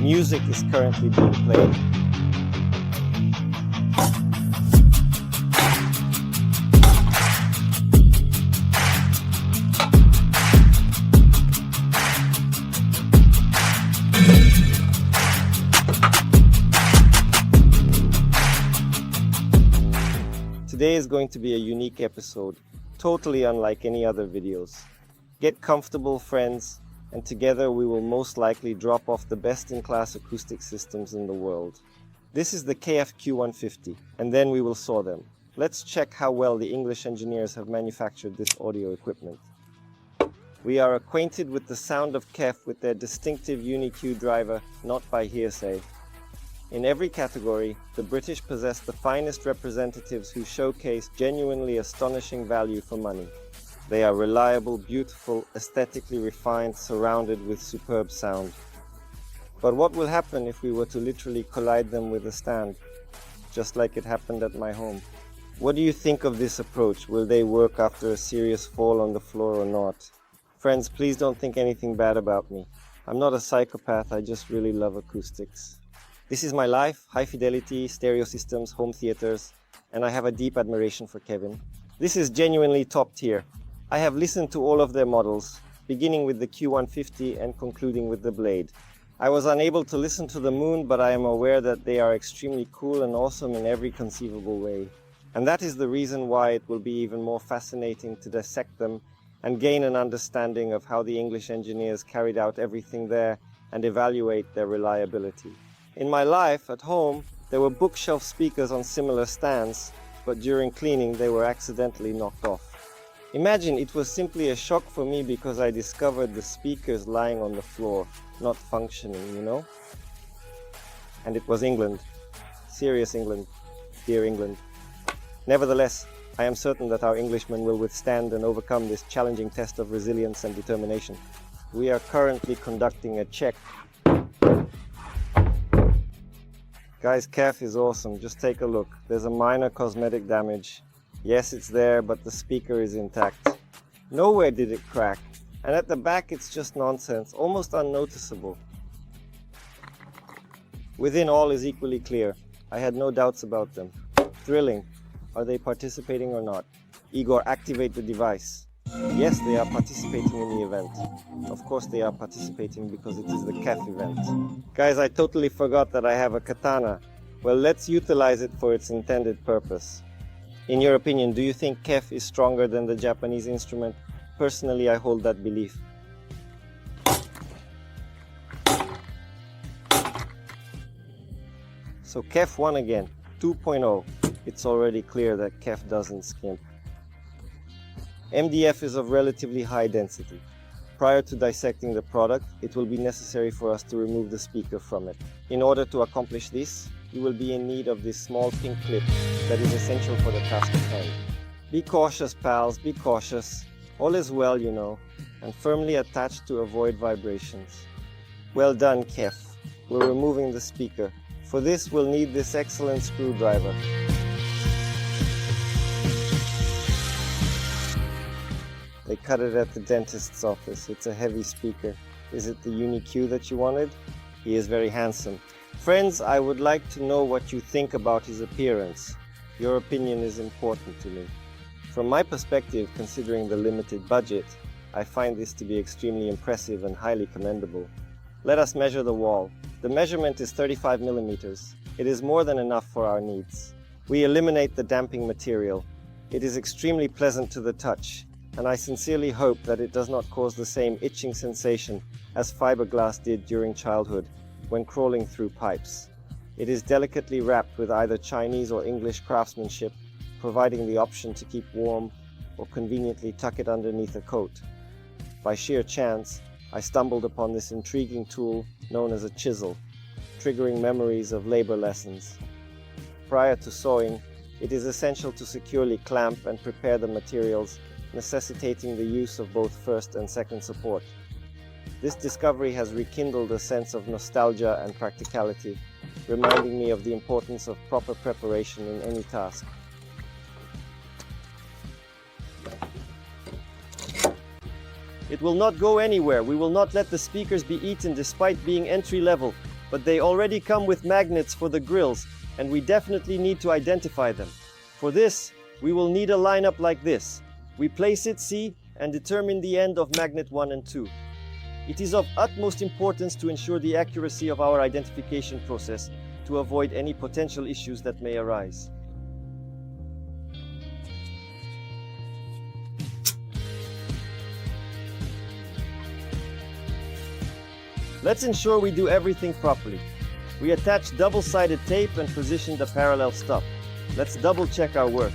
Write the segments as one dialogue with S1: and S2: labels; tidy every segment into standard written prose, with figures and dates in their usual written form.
S1: Music is currently being played. Today is going to be a unique episode, totally unlike any other videos. Get comfortable, friends, and together we will most likely drop off the best-in-class acoustic systems in the world. This is the KF Q150, and then we will saw them. Let's check how well the English engineers have manufactured this audio equipment. We are acquainted with the sound of KEF with their distinctive Uni-Q driver, not by hearsay. In every category, the British possess the finest representatives who showcase genuinely astonishing value for money. They are reliable, beautiful, aesthetically refined, surrounded with superb sound. But what will happen if we were to literally collide them with a stand, just like it happened at my home? What do you think of this approach? Will they work after a serious fall on the floor or not? Friends, please don't think anything bad about me. I'm not a psychopath, I just really love acoustics. This is my life, high fidelity, stereo systems, home theaters, and I have a deep admiration for Kevin. This is genuinely top tier. I have listened to all of their models, beginning with the Q150 and concluding with the Blade. I was unable to listen to the Moon, but I am aware that they are extremely cool and awesome in every conceivable way. And that is the reason why it will be even more fascinating to dissect them and gain an understanding of how the English engineers carried out everything there and evaluate their reliability. In my life, at home, there were bookshelf speakers on similar stands, but during cleaning they were accidentally knocked off. Imagine it was simply a shock for me because I discovered the speakers lying on the floor, not functioning, you know? And it was England. Serious England. Dear England. Nevertheless, I am certain that our Englishmen will withstand and overcome this challenging test of resilience and determination. We are currently conducting a check. Guys, KEF is awesome. Just take a look. There's a minor cosmetic damage. Yes, it's there, but the speaker is intact. Nowhere did it crack. And at the back, it's just nonsense, almost unnoticeable. Within, all is equally clear. I had no doubts about them. Thrilling. Are they participating or not? Igor, activate the device. Yes, they are participating in the event. Of course they are participating because it is the KEF event. Guys, I totally forgot that I have a katana. Well, let's utilize it for its intended purpose. In your opinion, do you think KEF is stronger than the Japanese instrument? Personally, I hold that belief. So KEF won again, 2.0. It's already clear that KEF doesn't skimp. MDF is of relatively high density. Prior to dissecting the product, it will be necessary for us to remove the speaker from it. In order to accomplish this, you will be in need of this small pink clip that is essential for the task at hand. Be cautious, pals, be cautious. All is well, you know, and firmly attached to avoid vibrations. Well done, KEF. We're removing the speaker. For this, we'll need this excellent screwdriver. They cut it at the dentist's office. It's a heavy speaker. Is it the Uni-Q that you wanted? He is very handsome. Friends, I would like to know what you think about his appearance. Your opinion is important to me. From my perspective, considering the limited budget, I find this to be extremely impressive and highly commendable. Let us measure the wall. The measurement is 35 millimeters. It is more than enough for our needs. We eliminate the damping material. It is extremely pleasant to the touch, and I sincerely hope that it does not cause the same itching sensation as fiberglass did during childhood when crawling through pipes. It is delicately wrapped with either Chinese or English craftsmanship, providing the option to keep warm or conveniently tuck it underneath a coat. By sheer chance, I stumbled upon this intriguing tool known as a chisel, triggering memories of labor lessons. Prior to sawing, it is essential to securely clamp and prepare the materials, necessitating the use of both first and second support. This discovery has rekindled a sense of nostalgia and practicality, reminding me of the importance of proper preparation in any task. It will not go anywhere. We will not let the speakers be eaten despite being entry level. but they already come with magnets for the grills, and we definitely need to identify them. For this, we will need a lineup like this. We place it, see, and determine the end of magnet 1 and 2. It is of utmost importance to ensure the accuracy of our identification process to avoid any potential issues that may arise. Let's ensure we do everything properly. We attach double-sided tape and position the parallel stop. Let's double-check our work.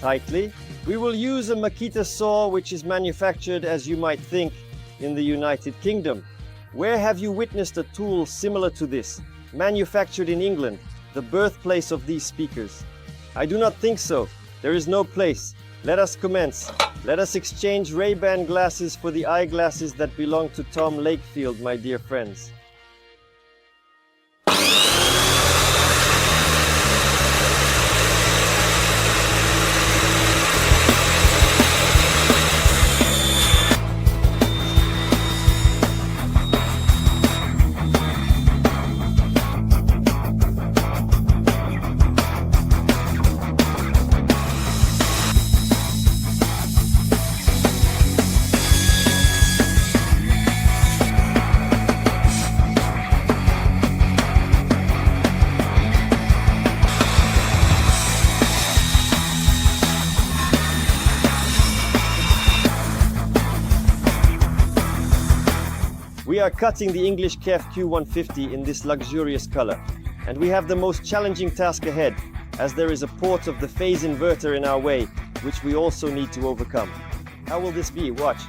S1: Tightly. We will use a Makita saw, which is manufactured, as you might think, in the United Kingdom. Where have you witnessed a tool similar to this, manufactured in England, the birthplace of these speakers? I do not think so. There is no place. Let us commence. Let us exchange Ray-Ban glasses for the eyeglasses that belong to Tom Lakefield, my dear friends. We are cutting the English KEF Q150 in this luxurious color, and we have the most challenging task ahead, as there is a port of the phase inverter in our way, which we also need to overcome. How will this be? Watch.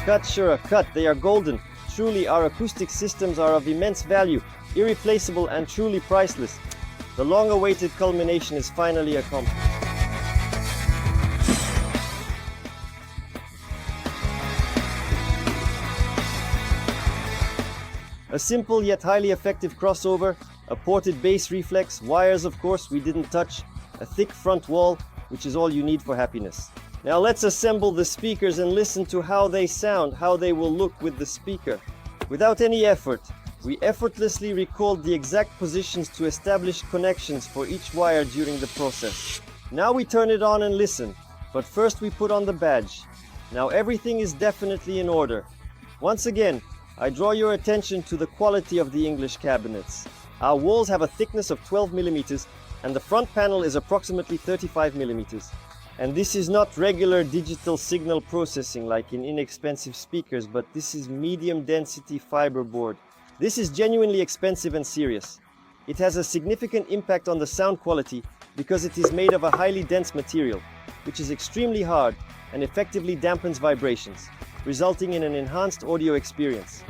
S1: Cut, sure, cut, they are golden. Truly, our acoustic systems are of immense value, irreplaceable and truly priceless. The long-awaited culmination is finally accomplished. A simple yet highly effective crossover, a ported bass reflex, wires of course we didn't touch, a thick front wall, which is all you need for happiness. Now let's assemble the speakers and listen to how they sound, how they will look with the speaker. Without any effort, we effortlessly recalled the exact positions to establish connections for each wire during the process. Now we turn it on and listen, but first we put on the badge. Now everything is definitely in order. Once again, I draw your attention to the quality of the English cabinets. Our walls have a thickness of 12 mm and the front panel is approximately 35 mm. And this is not regular digital signal processing like in inexpensive speakers, but this is medium density fiberboard. This is genuinely expensive and serious. It has a significant impact on the sound quality because it is made of a highly dense material, which is extremely hard and effectively dampens vibrations, resulting in an enhanced audio experience.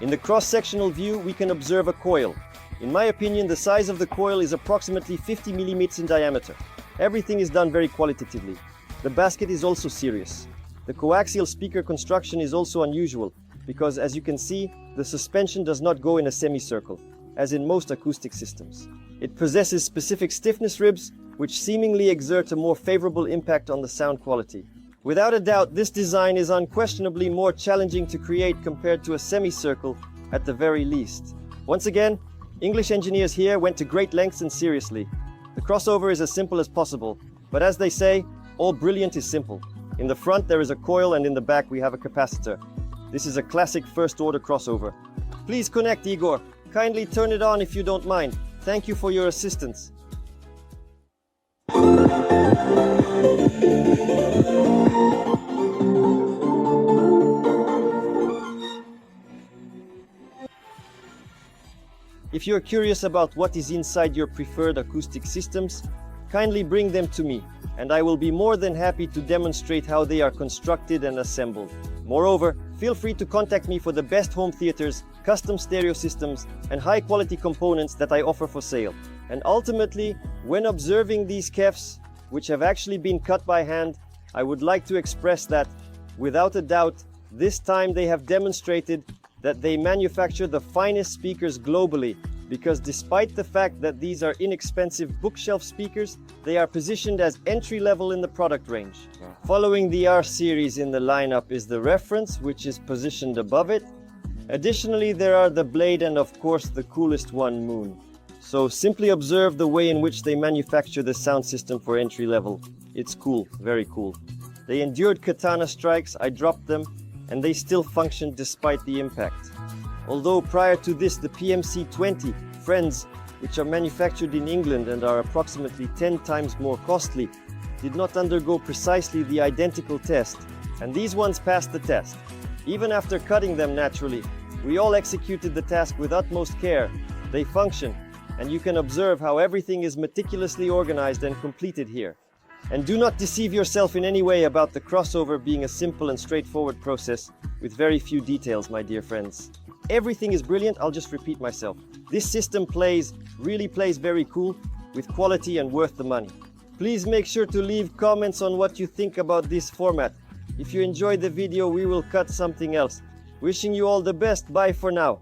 S1: In the cross-sectional view, we can observe a coil. In my opinion, the size of the coil is approximately 50 mm in diameter. Everything is done very qualitatively. The basket is also serious. The coaxial speaker construction is also unusual because, as you can see, the suspension does not go in a semicircle, as in most acoustic systems. It possesses specific stiffness ribs, which seemingly exert a more favorable impact on the sound quality. Without a doubt, this design is unquestionably more challenging to create compared to a semicircle, at the very least. Once again, English engineers here went to great lengths and seriously. The crossover is as simple as possible, but as they say, all brilliant is simple. In the front there is a coil and in the back we have a capacitor. This is a classic first-order crossover. Please connect, Igor. Kindly turn it on if you don't mind. Thank you for your assistance. If you're curious about what is inside your preferred acoustic systems, kindly bring them to me, and I will be more than happy to demonstrate how they are constructed and assembled. Moreover, feel free to contact me for the best home theaters, custom stereo systems, and high-quality components that I offer for sale. And ultimately, when observing these KEFs, which have actually been cut by hand, I would like to express that, without a doubt, this time they have demonstrated that they manufacture the finest speakers globally, because despite the fact that these are inexpensive bookshelf speakers, they are positioned as entry-level in the product range. Following the R series in the lineup is the Reference, which is positioned above it. Additionally, there are the Blade and of course the coolest one, Moon. So simply observe the way in which they manufacture the sound system for entry-level. It's cool, very cool. They endured katana strikes, I dropped them, and they still functioned despite the impact. Although prior to this, the PMC-20 Friends, which are manufactured in England and are approximately 10 times more costly, did not undergo precisely the identical test, and these ones passed the test. Even after cutting them naturally, we all executed the task with utmost care. They function, and you can observe how everything is meticulously organized and completed here. And do not deceive yourself in any way about the crossover being a simple and straightforward process with very few details, my dear friends. Everything is brilliant, I'll just repeat myself. This system really plays very cool, with quality and worth the money. Please make sure to leave comments on what you think about this format. If you enjoyed the video, we will cut something else. Wishing you all the best, bye for now.